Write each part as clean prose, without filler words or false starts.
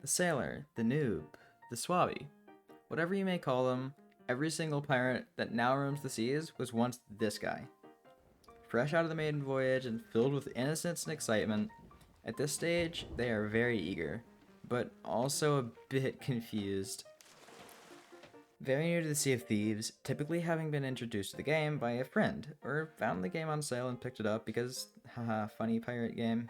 the sailor, the noob, the swabby. Whatever you may call them, every single pirate that now roams the seas was once this guy. Fresh out of the maiden voyage and filled with innocence and excitement, at this stage they are very eager, but also a bit confused. Very new to the Sea of Thieves, typically having been introduced to the game by a friend, or found the game on sale and picked it up because, haha, funny pirate game.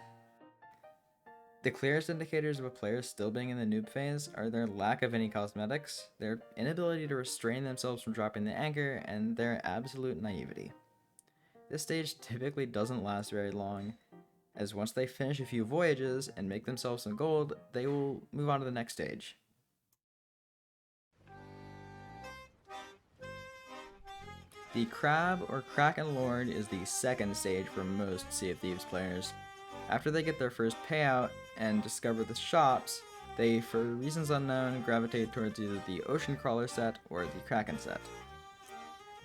The clearest indicators of a player still being in the noob phase are their lack of any cosmetics, their inability to restrain themselves from dropping the anchor, and their absolute naivety. This stage typically doesn't last very long, as once they finish a few voyages and make themselves some gold, they will move on to the next stage. The Crab or Kraken Lord is the second stage for most Sea of Thieves players. After they get their first payout and discover the shops, they, for reasons unknown, gravitate towards either the Ocean Crawler set or the Kraken set.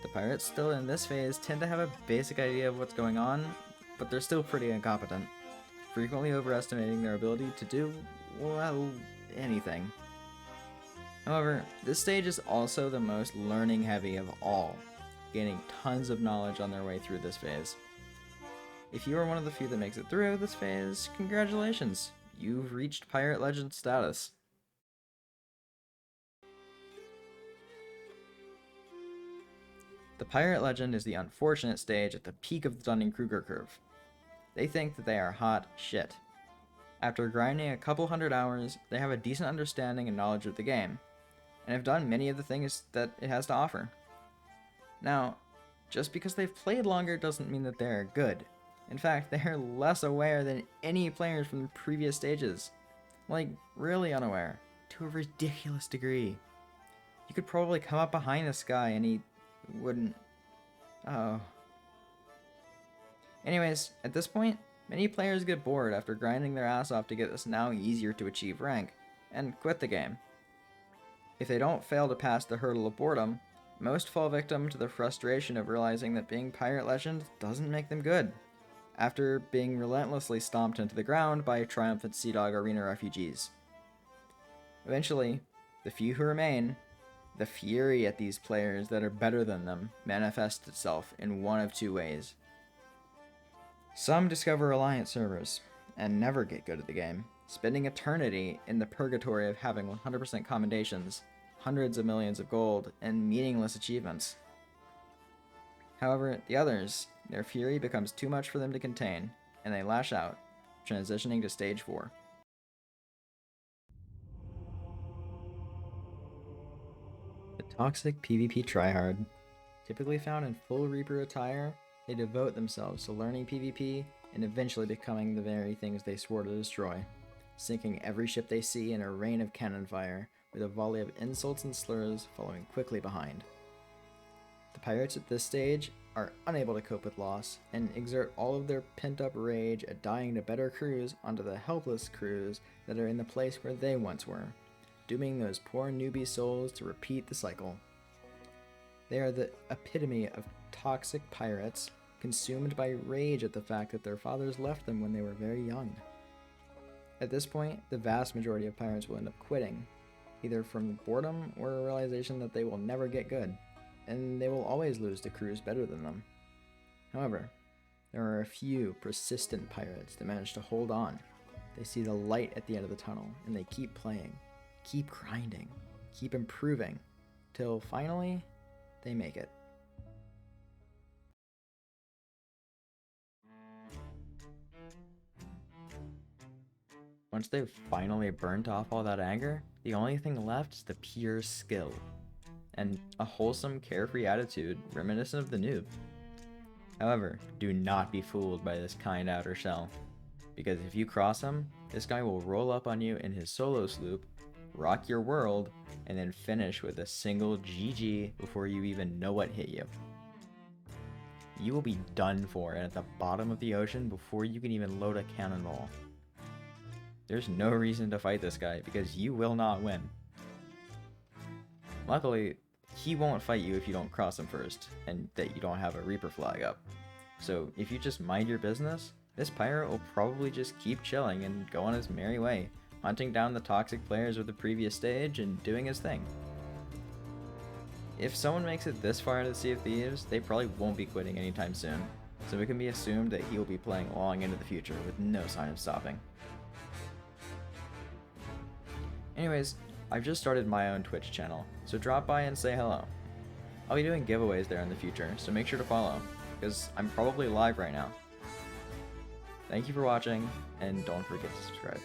The pirates still in this phase tend to have a basic idea of what's going on, but they're still pretty incompetent, frequently overestimating their ability to do, well, anything. However, this stage is also the most learning heavy of all, gaining tons of knowledge on their way through this phase. If you are one of the few that makes it through this phase, congratulations! You've reached Pirate Legend status. The Pirate Legend is the unfortunate stage at the peak of the Dunning-Kruger curve. They think that they are hot shit. After grinding a couple hundred hours, they have a decent understanding and knowledge of the game, and have done many of the things that it has to offer. Now, just because they've played longer doesn't mean that they're good. In fact, they're less aware than any players from the previous stages. Like, really unaware. To a ridiculous degree. You could probably come up behind this guy and he wouldn't... Oh. Anyways, at this point, many players get bored after grinding their ass off to get this now easier to achieve rank, and quit the game. If they don't fail to pass the hurdle of boredom, most fall victim to the frustration of realizing that being Pirate Legend doesn't make them good, after being relentlessly stomped into the ground by triumphant Sea Dog Arena refugees. Eventually, the few who remain, the fury at these players that are better than them, manifests itself in one of two ways. Some discover Alliance servers, and never get good at the game, spending eternity in the purgatory of having 100% commendations, hundreds of millions of gold, and meaningless achievements. However, the others, their fury becomes too much for them to contain, and they lash out, transitioning to Stage 4. The toxic PvP tryhard. Typically found in full Reaper attire, they devote themselves to learning PvP and eventually becoming the very things they swore to destroy, sinking every ship they see in a rain of cannon fire, with a volley of insults and slurs following quickly behind. The pirates at this stage are unable to cope with loss, and exert all of their pent-up rage at dying to better crews onto the helpless crews that are in the place where they once were, dooming those poor newbie souls to repeat the cycle. They are the epitome of toxic pirates, consumed by rage at the fact that their fathers left them when they were very young. At this point, the vast majority of pirates will end up quitting, either from boredom or a realization that they will never get good, and they will always lose to crews better than them. However, there are a few persistent pirates that manage to hold on. They see the light at the end of the tunnel, and they keep playing, keep grinding, keep improving, till finally, they make it. Once they've finally burnt off all that anger, the only thing left is the pure skill, and a wholesome, carefree attitude reminiscent of the noob. However, do not be fooled by this kind outer shell, because if you cross him, this guy will roll up on you in his solo sloop, rock your world, and then finish with a single GG before you even know what hit you. You will be done for and at the bottom of the ocean before you can even load a cannonball. There's no reason to fight this guy because you will not win. Luckily, he won't fight you if you don't cross him first, and that you don't have a Reaper flag up. So if you just mind your business, this pirate will probably just keep chilling and go on his merry way, hunting down the toxic players of the previous stage and doing his thing. If someone makes it this far into the Sea of Thieves, they probably won't be quitting anytime soon, so it can be assumed that he will be playing long into the future with no sign of stopping. Anyways, I've just started my own Twitch channel, so drop by and say hello. I'll be doing giveaways there in the future, so make sure to follow, because I'm probably live right now. Thank you for watching, and don't forget to subscribe.